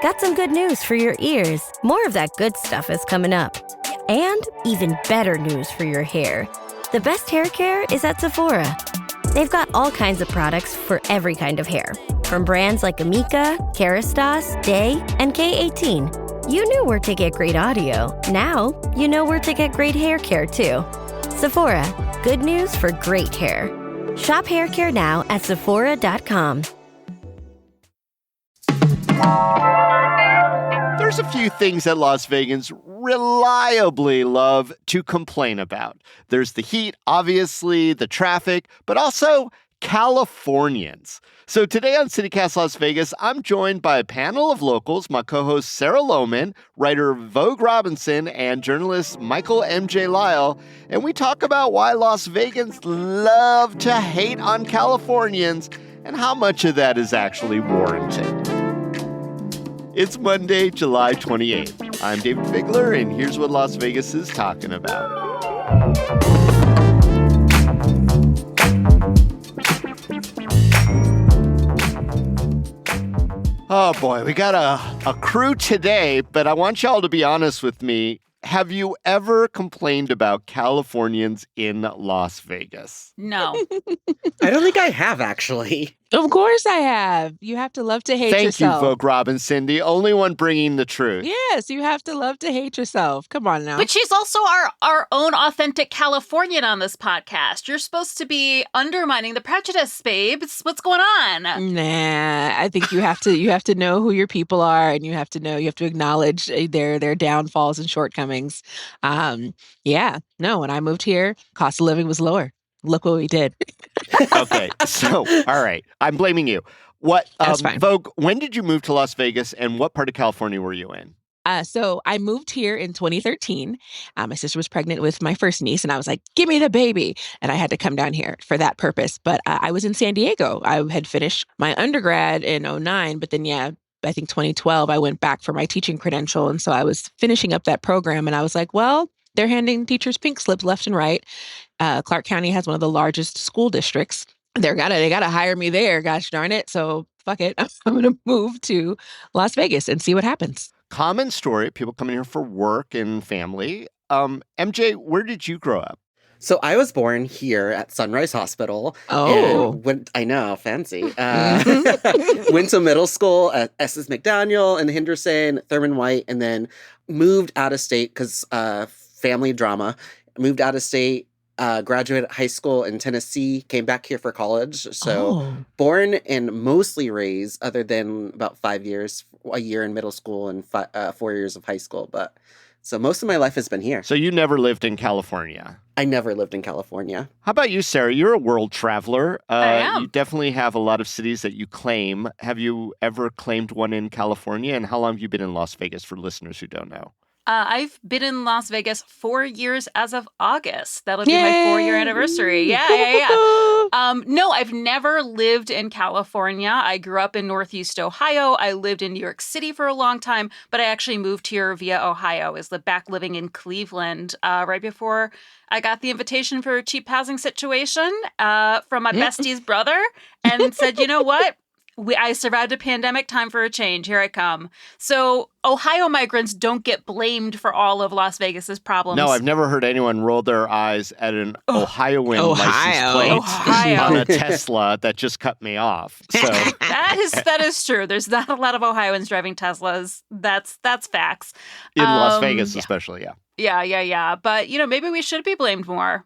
got some good news for your ears. More of that good stuff is coming up. And even better news for your hair. The best hair care is at Sephora. They've got all kinds of products for every kind of hair. From brands like Amika, Kerastase, Day, and K18. You knew where to get great audio. Now, you know where to get great hair care, too. Sephora. Good news for great hair. Shop hair care now at Sephora.com. There's a few things that Las Vegans reliably love to complain about. There's the heat, obviously, the traffic, but also Californians. So today on CityCast Las Vegas, I'm joined by a panel of locals, my co-host Sarah Lohman, writer Vogue Robinson, and journalist Michael MJ Lyle, and we talk about why Las Vegans love to hate on Californians and how much of that is actually warranted. It's Monday, July 28th. I'm Dayvid Figler, and here's what Las Vegas is talking about. Oh boy, we got a crew today, but I want y'all to be honest with me. Have you ever complained about Californians in Las Vegas? No. I don't think I have, actually. Of course I have. You have to love to hate Thank yourself. you, Vogue Robinson, the only one bringing the truth. Yes, you have to love to hate yourself. Come on now. But she's also our own authentic Californian on this podcast. You're supposed to be undermining the prejudice, babes. What's going on? Nah, I think you have to know who your people are, and you have to acknowledge their downfalls and shortcomings. Yeah, no, when I moved here, cost of living was lower. Look what we did. Okay, so, all right. I'm blaming you. That's fine. Vogue, when did you move to Las Vegas, and what part of California were you in? So I moved here in 2013. My sister was pregnant with my first niece, and I was like, give me the baby. And I had to come down here for that purpose. But I was in San Diego. I had finished my undergrad in 2009, but then, I think 2012, I went back for my teaching credential. And so I was finishing up that program, and I was like, well, they're handing teachers pink slips left and right. Clark County has one of the largest school districts. They gotta hire me there. Gosh darn it! So fuck it. I'm gonna move to Las Vegas and see what happens. Common story. People coming here for work and family. MJ, where did you grow up? So I was born here at Sunrise Hospital. Oh. And I know, fancy. Went to middle school at Estes McDaniel and Henderson, Thurman White, and then moved out of state because family drama. Moved out of state, graduated high school in Tennessee, came back here for college. So born and mostly raised, other than about 5 years, a year in middle school and 4 years of high school. But so most of my life has been here. So you never lived in California? I never lived in California. How about you, Sarah? You're a world traveler. I am. You definitely have a lot of cities that you claim. Have you ever claimed one in California? And how long have you been in Las Vegas for listeners who don't know? I've been in Las Vegas 4 years as of August. That'll be my 4-year anniversary. Yeah. No, I've never lived in California. I grew up in Northeast Ohio. I lived in New York City for a long time, but I actually moved here via Ohio. I was back living in Cleveland right before I got the invitation for a cheap housing situation from my bestie's brother and said, you know what? I survived a pandemic. Time for a change. Here I come. So Ohio migrants don't get blamed for all of Las Vegas's problems. No, I've never heard anyone roll their eyes at an Ohioan license plate on a Tesla that just cut me off. So that is true. There's not a lot of Ohioans driving Teslas. That's facts. In Las Vegas, especially, yeah. Yeah. But, maybe we should be blamed more,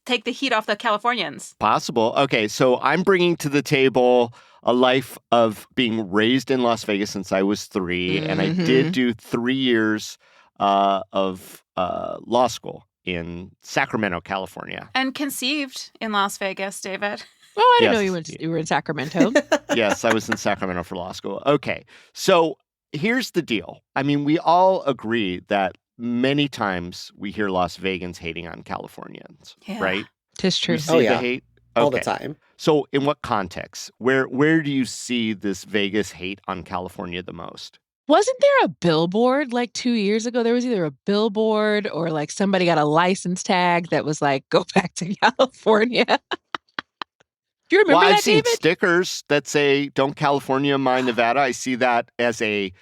Take the heat off the Californians. Possible. Okay, so I'm bringing to the table a life of being raised in Las Vegas since I was 3, and I did do 3 years of law school in Sacramento, California. And conceived in Las Vegas, Dayvid. Oh, I didn't know you were in Sacramento. Yes, I was in Sacramento for law school. Okay, so here's the deal. I mean, we all agree that many times we hear Las Vegans hating on Californians, right? Tis true. We see the hate all the time. So in what context? Where do you see this Vegas hate on California the most? Wasn't there a billboard 2 years ago? There was either a billboard or somebody got a license tag that was go back to California. Do you remember that, I've seen Dayvid? stickers that say, don't California mind Nevada. I see that as a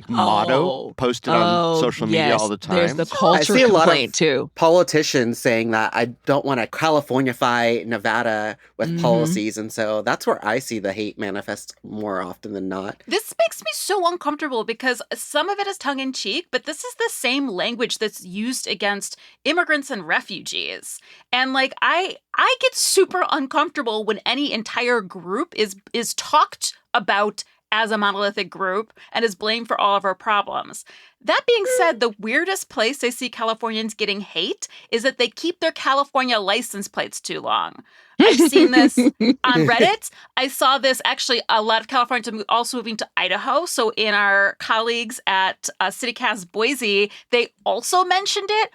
motto posted on social media all the time. There's the I culture see a lot complaint of too. politicians saying that I don't want to Californify Nevada with policies. And so that's where I see the hate manifest more often than not. This makes me so uncomfortable because some of it is tongue in cheek, but this is the same language that's used against immigrants and refugees. And I get super uncomfortable when any entire group is talked about as a monolithic group and is blamed for all of our problems. That being said, the weirdest place I see Californians getting hate is that they keep their California license plates too long. I've seen this on Reddit. I saw this actually, a lot of Californians are also moving to Idaho. So in our colleagues at CityCast Boise, they also mentioned it.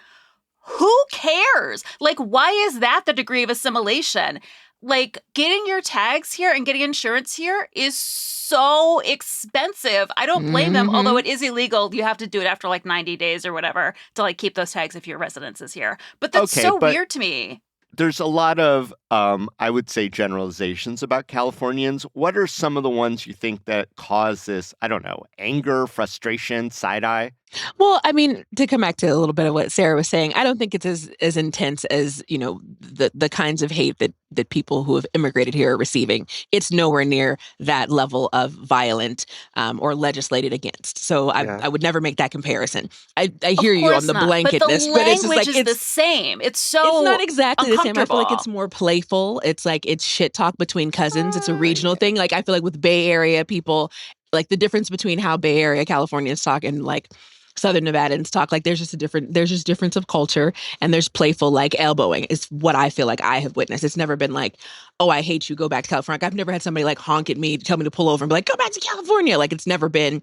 Who cares? Why is that the degree of assimilation? Getting your tags here and getting insurance here is so expensive. I don't blame them, although it is illegal. You have to do it after 90 days or whatever to keep those tags if your residence is here. But that's weird to me. There's a lot of, I would say, generalizations about Californians. What are some of the ones you think that cause this, I don't know, anger, frustration, side-eye? Well, I mean, to come back to a little bit of what Sarah was saying, I don't think it's as intense as, the kinds of hate that people who have immigrated here are receiving. It's nowhere near that level of violent or legislated against. So I would never make that comparison. I hear you on the blanketness, but it's just language is the same. It's not exactly the same. I feel like uncomfortable. it's more playful. It's it's shit talk between cousins. It's a regional thing. I feel like with Bay Area people, the difference between how Bay Area Californians talk and Southern Nevadans talk, there's just difference of culture, and there's playful elbowing is what I feel like I have witnessed. It's never been oh, I hate you, go back to California. I've never had somebody honk at me, tell me to pull over and be go back to California. It's never been.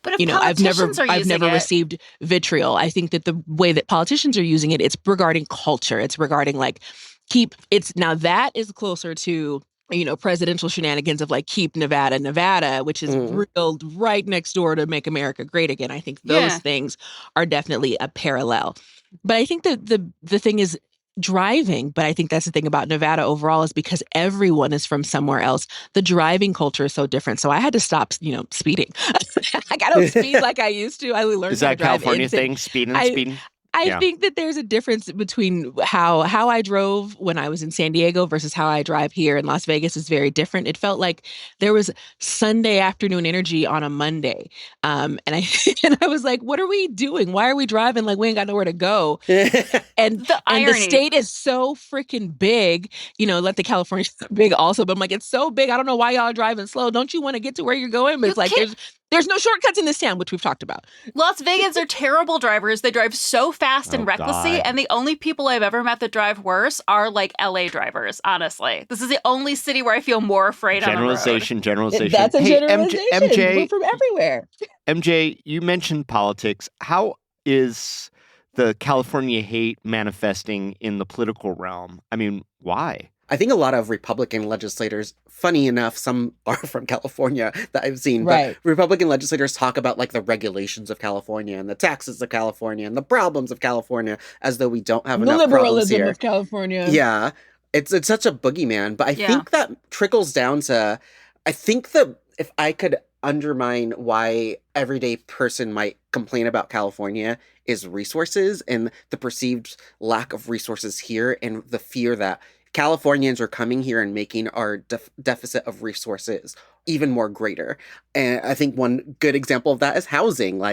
But if I've never received vitriol. I think that the way that politicians are using it, it's regarding culture. It's regarding now that is closer to presidential shenanigans of keep Nevada, which is drilled right next door to make America great again. I think those things are definitely a parallel. But I think that the thing is driving, but I think that's the thing about Nevada overall is because everyone is from somewhere else. The driving culture is so different. So I had to stop, speeding. I don't speed like I used to. I learned Is that how to drive California thing, speeding? I think that there's a difference between how I drove when I was in San Diego versus how I drive here in Las Vegas is very different. It felt like there was Sunday afternoon energy on a Monday. And I was like, what are we doing? Why are we driving we ain't got nowhere to go? And the state is so freaking big, let the Californians big also, but I'm it's so big. I don't know why y'all are driving slow. Don't you want to get to where you're going? But there's no shortcuts in this town, which we've talked about. Las Vegans are terrible drivers. They drive so fast and recklessly. And the only people I've ever met that drive worse are LA drivers, honestly. This is the only city where I feel more afraid on the road. Generalization. That's a generalization. MJ, we're from everywhere. MJ, you mentioned politics. How is the California hate manifesting in the political realm? I mean, why? I think a lot of Republican legislators, funny enough, some are from California that I've seen, right. But Republican legislators talk about the regulations of California and the taxes of California and the problems of California as though we don't have enough problems here. The liberalism of California. Yeah. It's such a boogeyman, but I think that trickles down to, I think that if I could undermine why everyday person might complain about California is resources and the perceived lack of resources here and the fear that Californians are coming here and making our deficit of resources even more greater. And I think one good example of that is housing,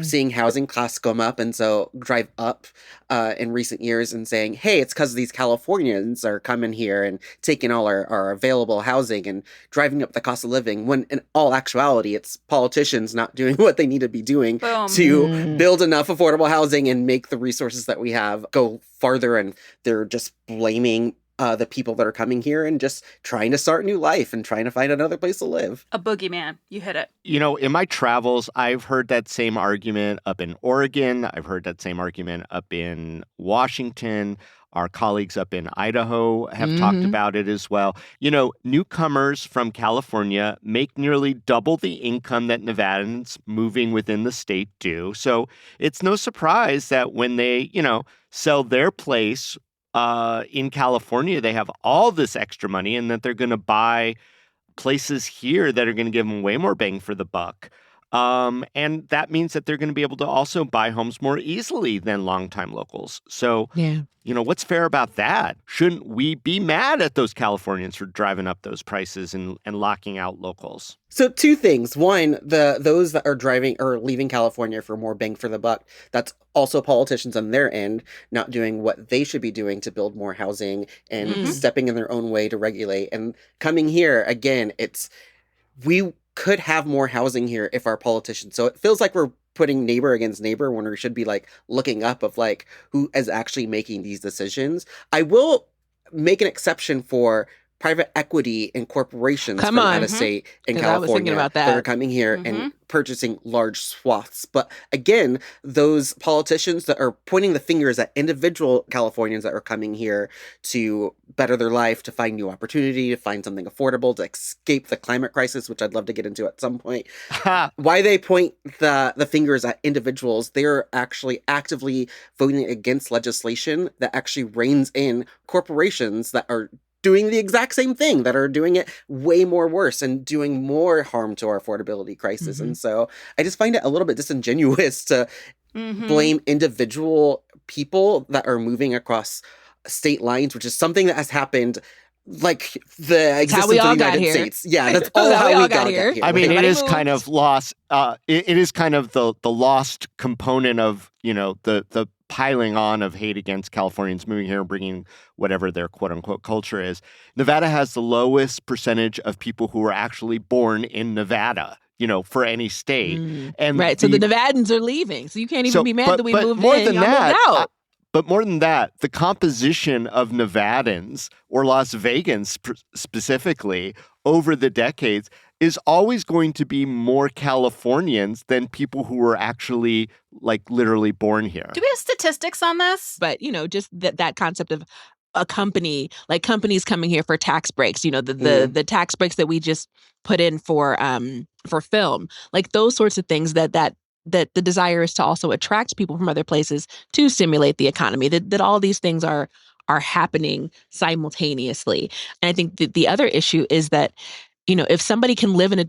seeing housing costs come up and so drive up in recent years and saying, hey, it's because these Californians are coming here and taking all our available housing and driving up the cost of living, when in all actuality, it's politicians not doing what they need to be doing to build enough affordable housing and make the resources that we have go farther. And they're just blaming the people that are coming here and just trying to start a new life and trying to find another place to live. A boogeyman. You hit it. In my travels, I've heard that same argument up in Oregon. I've heard that same argument up in Washington. Our colleagues up in Idaho have talked about it as well. Newcomers from California make nearly double the income that Nevadans moving within the state do. So it's no surprise that when they, sell their place in California, they have all this extra money and that they're going to buy places here that are going to give them way more bang for the buck. And that means that they're going to be able to also buy homes more easily than longtime locals. So, what's fair about that? Shouldn't we be mad at those Californians for driving up those prices and locking out locals? So 2 things. One, those that are driving or leaving California for more bang for the buck, that's also politicians on their end not doing what they should be doing to build more housing and stepping in their own way to regulate. And coming here, again, we could have more housing here if our politicians. So it feels like we're putting neighbor against neighbor when we should be like looking up of like who is actually making these decisions. I will make an exception for private equity and corporations from out of state in California that are coming here and purchasing large swaths. But again, those politicians that are pointing the fingers at individual Californians that are coming here to better their life, to find new opportunity, to find something affordable, to escape the climate crisis, which I'd love to get into at some point. Why they point the fingers at individuals, they're actually actively voting against legislation that actually reins in corporations that are doing the exact same thing, that are doing it way more worse and doing more harm to our affordability crisis. And so I just find it a little bit disingenuous to blame individual people that are moving across state lines, which is something that has happened like the existence of the United States. Yeah, that's all how we got here. I mean, it is kind of lost. It is kind of the lost component of, the piling on of hate against Californians moving here and bringing whatever their quote-unquote culture is. Nevada has the lowest percentage of people who are actually born in Nevada, for any state. And so the Nevadans are leaving. So you can't even be mad that we moved in. Y'all moved out. But more than that, the composition of Nevadans, or Las Vegans specifically, over the decades is always going to be more Californians than people who were actually, literally born here. Do we have statistics on this? But, just that concept of a company, like companies coming here for tax breaks, the tax breaks that we just put in for film, like those sorts of things that the desire is to also attract people from other places to stimulate the economy, that all these things are happening simultaneously. And I think the other issue is that, if somebody can live in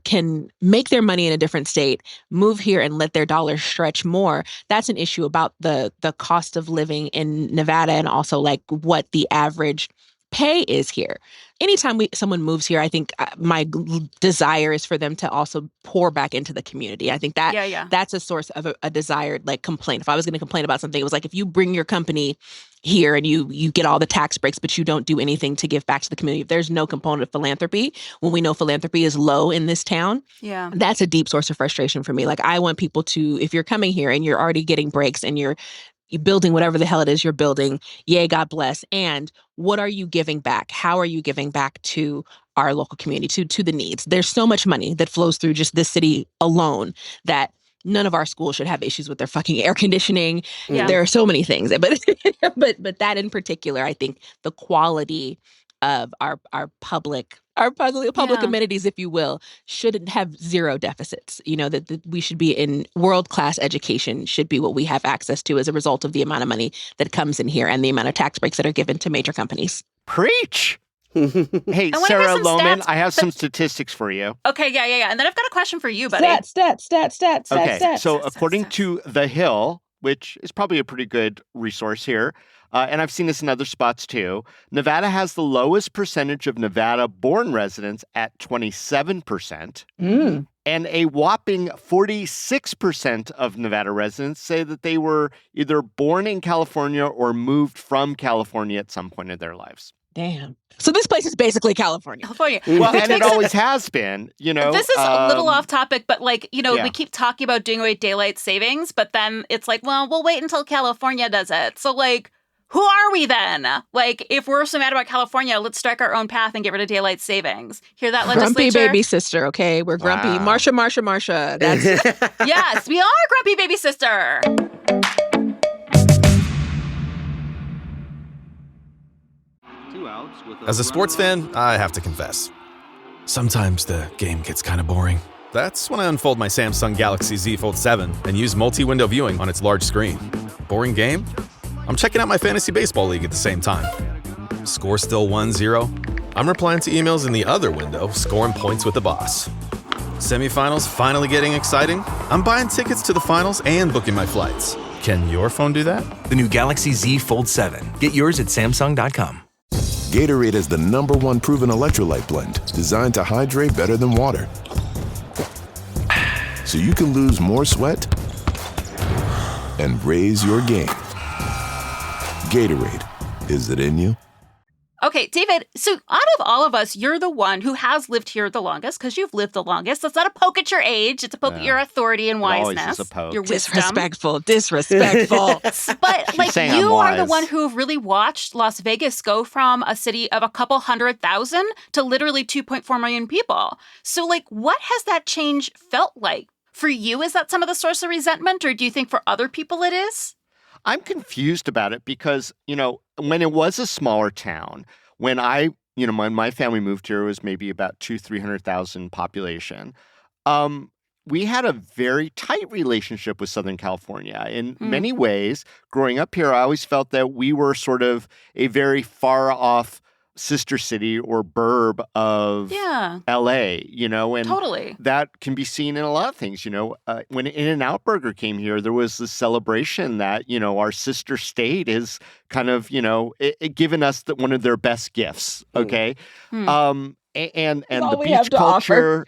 can make their money in a different state, move here and let their dollars stretch more, that's an issue about the cost of living in Nevada and also like what the average pay is here. Anytime someone moves here, I think my desire is for them to also pour back into the community. I think that that's a source of a desired complaint. If I was going to complain about something, it was like if you bring your company here and you get all the tax breaks, but you don't do anything to give back to the community. If there's no component of philanthropy, when we know philanthropy is low in this town, that's a deep source of frustration for me. Like I want people to, if you're coming here and you're already getting breaks and you're building whatever the hell it is you're building, yay, God bless. And what are you giving back? How are you giving back to our local community, to the needs? There's so much money that flows through just this city alone that none of our schools should have issues with their fucking air conditioning. There are so many things, but that in particular, I think the quality of our public amenities, if you will, shouldn't have zero deficits. That we should be in world-class education should be what we have access to as a result of the amount of money that comes in here and the amount of tax breaks that are given to major companies. Preach! Hey, Sarah Lohman, I have some statistics for you. Okay, yeah. And then I've got a question for you, buddy. Stats. Okay, so according to The Hill, which is probably a pretty good resource here, and I've seen this in other spots too, Nevada has the lowest percentage of Nevada-born residents at 27%. And a whopping 46% of Nevada residents say that they were either born in California or moved from California at some point in their lives. Damn. So this place is basically California. Well, and it always has been, This is a little off topic, but we keep talking about doing away daylight savings, but then it's like, well, we'll wait until California does it. So who are we then? If we're so mad about California, let's strike our own path and get rid of daylight savings. Hear that, legislature? Grumpy baby sister, okay? We're grumpy. Wow. Marsha. That's Yes, we are grumpy baby sister. As a sports fan, I have to confess. Sometimes the game gets kind of boring. That's when I unfold my Samsung Galaxy Z Fold 7 and use multi-window viewing on its large screen. Boring game? I'm checking out my fantasy baseball league at the same time. Score still 1-0? I'm replying to emails in the other window, scoring points with the boss. Semifinals finally getting exciting? I'm buying tickets to the finals and booking my flights. Can your phone do that? The new Galaxy Z Fold 7. Get yours at Samsung.com. Gatorade is the #1 proven electrolyte blend designed to hydrate better than water. So you can lose more sweat and raise your game. Gatorade, is it in you? Okay, Dayvid, so out of all of us, you're the one who has lived here the longest because you've lived the longest. That's not a poke at your age. It's a poke at your authority and wiseness. Always is a poke. Your wisdom. Disrespectful. But like saying you I'm are the wise. one who really watched Las Vegas go from a city of a couple 100,000 to literally 2.4 million people. So like what has that change felt like? For you, is that some of the source of resentment, or do you think for other people it is? I'm confused about it because, when it was a smaller town, when my family moved here, it was maybe about 300,000 population. We had a very tight relationship with Southern California. In many ways, growing up here, I always felt that we were sort of a very far off sister city or burb of LA, and Totally. that can be seen in a lot of things. When In-N-Out Burger came here, there was this celebration that, our sister state is kind of, it given us one of their best gifts. Okay. And the beach culture.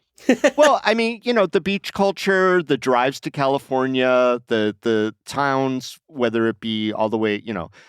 Well, I mean, the beach culture, the drives to California, the towns, whether it be all the way,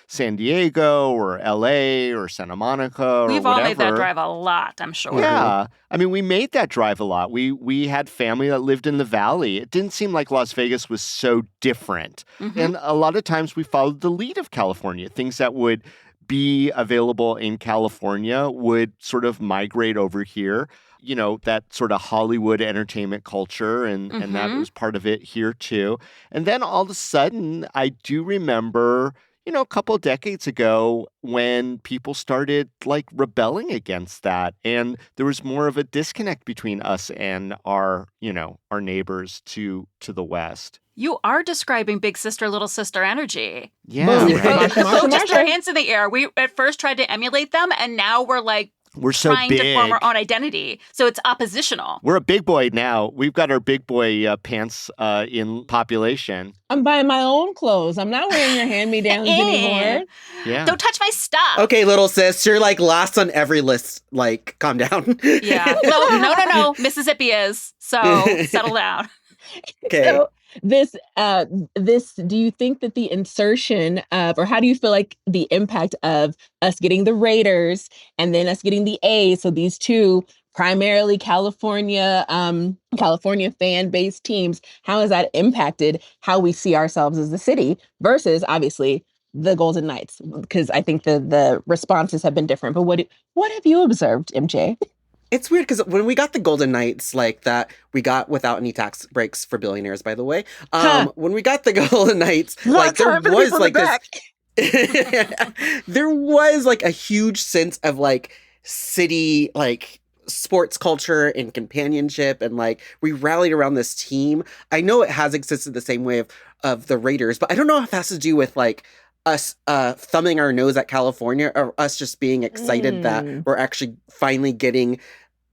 San Diego or LA or Santa Monica or We've whatever. all made that drive a lot, I'm sure. Yeah. I mean, we made that drive a lot. We had family that lived in the valley. It didn't seem like Las Vegas was so different. And a lot of times we followed the lead of California. Things that would be available in California would sort of migrate over here. That sort of Hollywood entertainment culture, and that was part of it here too. And then all of a sudden, I do remember, a couple of decades ago when people started like rebelling against that. And there was more of a disconnect between us and our neighbors to the west. You are describing big sister, little sister energy. Yeah. Right? Both just our hands in the air. We at first tried to emulate them, and now we're like, we're so trying big to form our own identity. So it's oppositional. We're a big boy now. We've got our big boy pants in population. I'm buying my own clothes. I'm not wearing your hand-me-downs anymore. Yeah. Don't touch my stuff. Okay, little sis, you're like last on every list. Like, calm down. Yeah. No. Mississippi is. So settle down. Okay. So this, do you think that the insertion of, or how do you feel like the impact of us getting the Raiders and then us getting the A's, so these two primarily California fan-based teams, how has that impacted how we see ourselves as the city versus obviously the Golden Knights? Because I think the responses have been different. But what have you observed, MJ? It's weird because when we got the Golden Knights, like that, we got without any tax breaks for billionaires, by the way. When we got the Golden Knights, like there was like this, there was like a huge sense of like city, like sports culture and companionship, and like we rallied around this team. I know it has existed the same way of the Raiders, but I don't know if it has to do with like us thumbing our nose at California or us just being excited that we're actually finally getting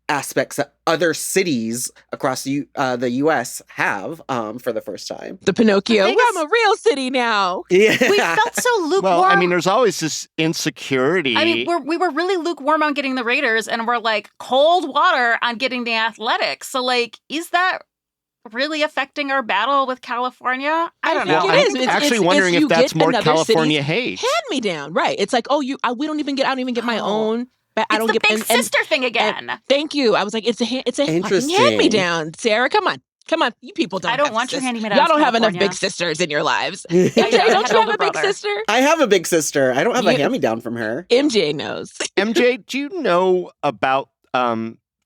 aspects that other cities across the U.S. have for the first time. The Pinocchio. I'm a real city now. Yeah. We felt so lukewarm. Well, I mean, there's always this insecurity. I mean, we were really lukewarm on getting the Raiders, and we're like cold water on getting the Athletics. So like, is that really affecting our battle with California? I don't know. I'm actually wondering if that's more California hate. Hand me down, right? It's like, I don't even get my own. But I don't it's the get big sister thing again. Thank you. I was like, it's a fucking hand me down, Sarah. Come on, you people don't. I don't want your hand me down. Y'all don't have enough big sisters in your lives. MJ, don't you have a big sister? I have a big sister. I don't have a hand me down from her. MJ knows. MJ, do you know about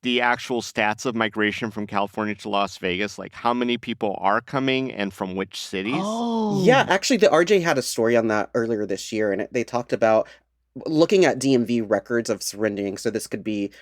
the actual stats of migration from California to Las Vegas? Like how many people are coming and from which cities? Oh, yeah. Actually, the RJ had a story on that earlier this year, and they talked about looking at DMV records of surrendering. So this could be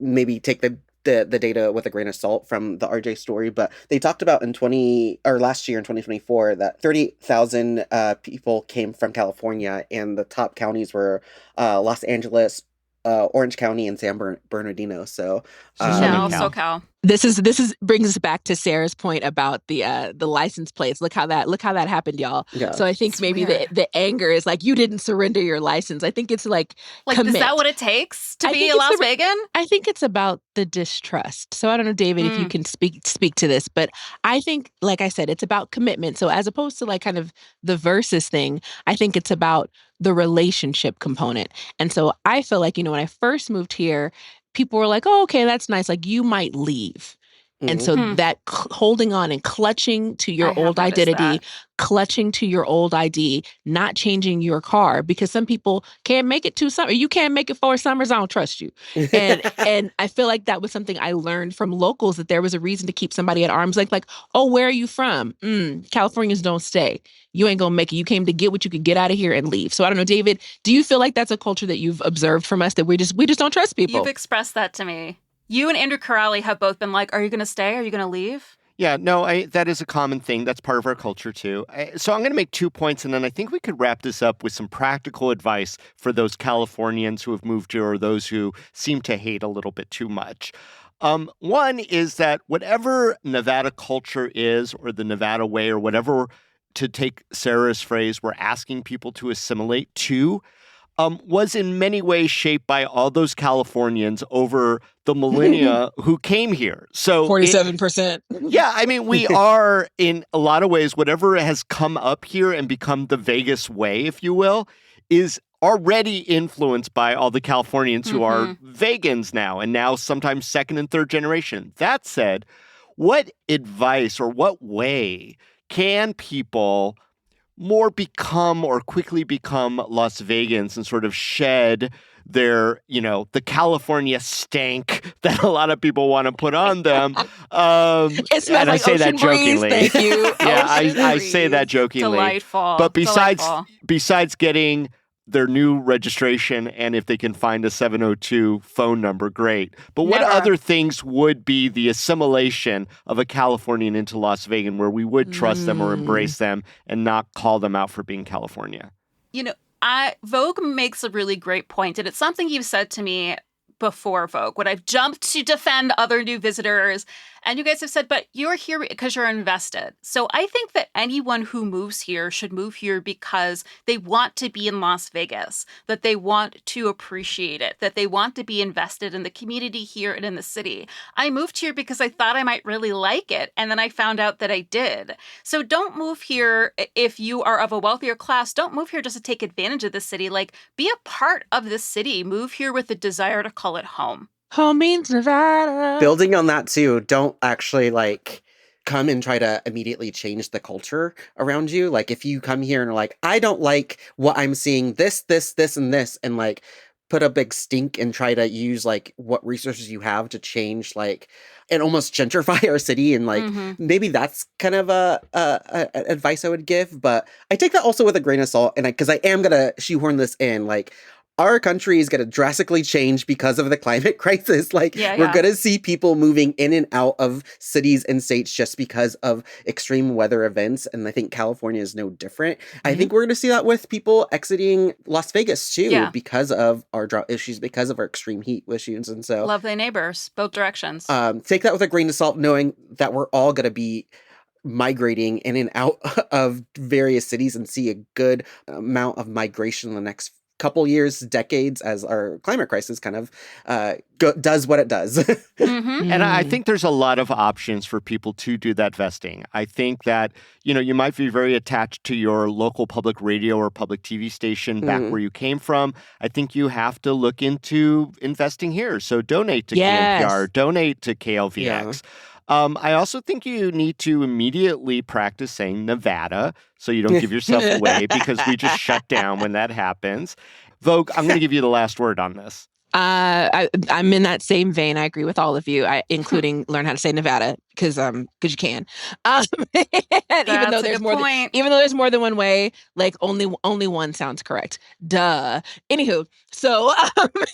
maybe take the data with a grain of salt from the RJ story, but they talked about last year in 2024 that 30,000 people came from California, and the top counties were Los Angeles, Orange County, and San Bernardino. So SoCal. This brings us back to Sarah's point about the license plates. Look how that happened, y'all. Yeah. So I think maybe the anger is like, you didn't surrender your license. I think it's like commit. Is that what it takes to be a Las Vegan? I think it's about the distrust. So I don't know, Dayvid, if you can speak to this, but I think, like I said, it's about commitment. So as opposed to like kind of the versus thing, I think it's about the relationship component. And so I feel like, when I first moved here, people were like, oh, okay, that's nice. Like, you might leave. And so that holding on and clutching to your old identity, clutching to your old ID, not changing your car, because some people can't make it 2 summers. You can't make it 4 summers. I don't trust you. And I feel like that was something I learned from locals, that there was a reason to keep somebody at arm's length. Like, oh, where are you from? Californians don't stay. You ain't gonna make it. You came to get what you could get out of here and leave. So I don't know, Dayvid, do you feel like that's a culture that you've observed from us, that we just don't trust people? You've expressed that to me. You and Andrew Corrali have both been like, are you going to stay? Are you going to leave? Yeah, no, that is a common thing. That's part of our culture, too. So I'm going to make 2 points, and then I think we could wrap this up with some practical advice for those Californians who have moved here or those who seem to hate a little bit too much. One is that whatever Nevada culture is, or the Nevada way, or whatever, to take Sarah's phrase, we're asking people to assimilate to, was in many ways shaped by all those Californians over the millennia who came here. So 47%. Yeah, I mean, we are, in a lot of ways, whatever has come up here and become the Vegas way, if you will, is already influenced by all the Californians who are vegans now, and now sometimes second and third generation. That said, what advice or what way can people more become or quickly become Las Vegans and sort of shed their, the California stank that a lot of people want to put on them? It smells and like I say that ocean breeze, jokingly. thank you. Yeah, I say that jokingly. Delightful. But besides getting their new registration, and if they can find a 702 phone number, great. But what other things would be the assimilation of a Californian into Las Vegas where we would trust them or embrace them and not call them out for being California? Vogue makes a really great point, and it's something you've said to me before Vogue, when I've jumped to defend other new visitors. And you guys have said, but you're here because you're invested. So I think that anyone who moves here should move here because they want to be in Las Vegas, that they want to appreciate it, that they want to be invested in the community here and in the city. I moved here because I thought I might really like it. And then I found out that I did. So don't move here if you are of a wealthier class. Don't move here just to take advantage of the city. Like, be a part of the city. Move here with the desire to call it home. Home means Nevada. Building on that too, don't actually come and try to immediately change the culture around you. Like, if you come here and are like, I don't like what I'm seeing, this, and this, and put a big stink and try to use what resources you have to change and almost gentrify our city, and maybe that's kind of a advice I would give. But I take that also with a grain of salt, and because I am gonna shoehorn this in, our country is going to drastically change because of the climate crisis. We're going to see people moving in and out of cities and states just because of extreme weather events. And I think California is no different. I think we're going to see that with people exiting Las Vegas too, because of our drought issues, because of our extreme heat issues. And so love thy neighbors, both directions. Take that with a grain of salt, knowing that we're all going to be migrating in and out of various cities and see a good amount of migration in the next couple years, decades, as our climate crisis kind of does what it does. And I think there's a lot of options for people to do that vesting. I think that, you might be very attached to your local public radio or public TV station back where you came from. I think you have to look into investing here. So donate to KNPR, donate to KLVX. I also think you need to immediately practice saying Nevada so you don't give yourself away, because we just shut down when that happens. Vogue, I'm going to give you the last word on this. I'm in that same vein. I agree with all of you, including learn how to say Nevada, because you can. Even though there's more than one way, only one sounds correct. Duh. Anywho, so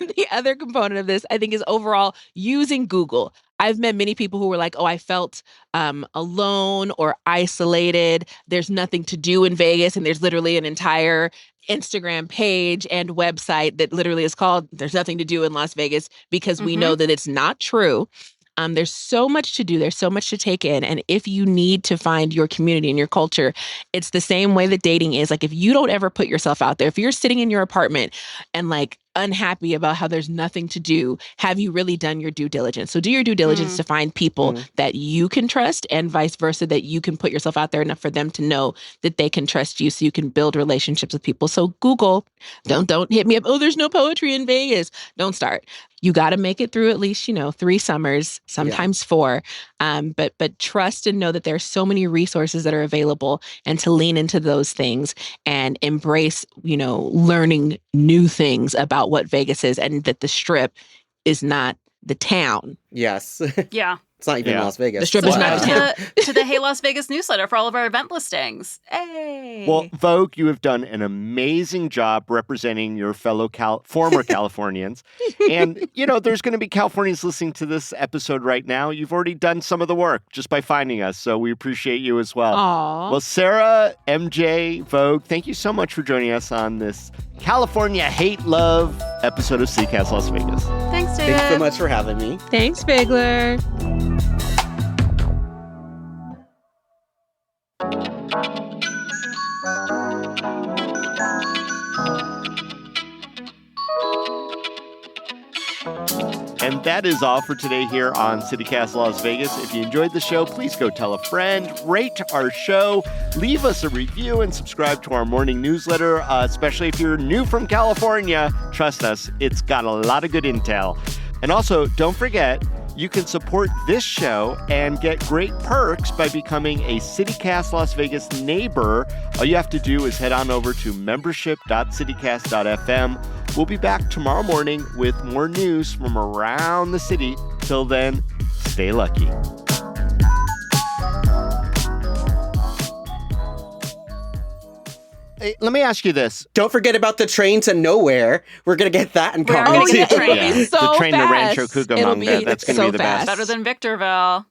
the other component of this, I think, is overall using Google. I've met many people who were like, oh, I felt alone or isolated. There's nothing to do in Vegas. And there's literally an entire Instagram page and website that literally is called There's Nothing to Do in Las Vegas, because we know that it's not true. There's so much to do. There's so much to take in. And if you need to find your community and your culture, it's the same way that dating is. Like, if you don't ever put yourself out there, if you're sitting in your apartment and like unhappy about how there's nothing to do, have you really done your due diligence? So do your due diligence to find people that you can trust, and vice versa, that you can put yourself out there enough for them to know that they can trust you, so you can build relationships with people. So Google, don't hit me up. Oh, there's no poetry in Vegas. Don't start. You got to make it through at least, 3 summers, sometimes 4. But trust and know that there are so many resources that are available, and to lean into those things and embrace, learning new things about what Vegas is, and that the Strip is not the town. Yes. Yeah. It's not even Las Vegas. The Strip is not the town. To the Hey Las Vegas newsletter for all of our event listings. Hey. Well, Vogue, you have done an amazing job representing your fellow former Californians. And, there's going to be Californians listening to this episode right now. You've already done some of the work just by finding us, so we appreciate you as well. Aww. Well, Sarah, MJ, Vogue, thank you so much for joining us on this California Hate Love episode of CityCast Las Vegas. Thanks, David. Thanks so much for having me. Thanks, Figler. And that is all for today here on CityCast Las Vegas. If you enjoyed the show, please go tell a friend, rate our show, leave us a review, and subscribe to our morning newsletter, especially if you're new from California. Trust us, it's got a lot of good intel. And also, don't forget, you can support this show and get great perks by becoming a CityCast Las Vegas neighbor. All you have to do is head on over to membership.citycast.fm. We'll be back tomorrow morning with more news from around the city. Till then, stay lucky. Hey, let me ask you this. Don't forget about the train to nowhere. We're going to get that in We are common gonna too. get the train. It'll be so the train to fast. Rancho Cucamonga. It'll be That's going to so be the best. fast. Better than Victorville.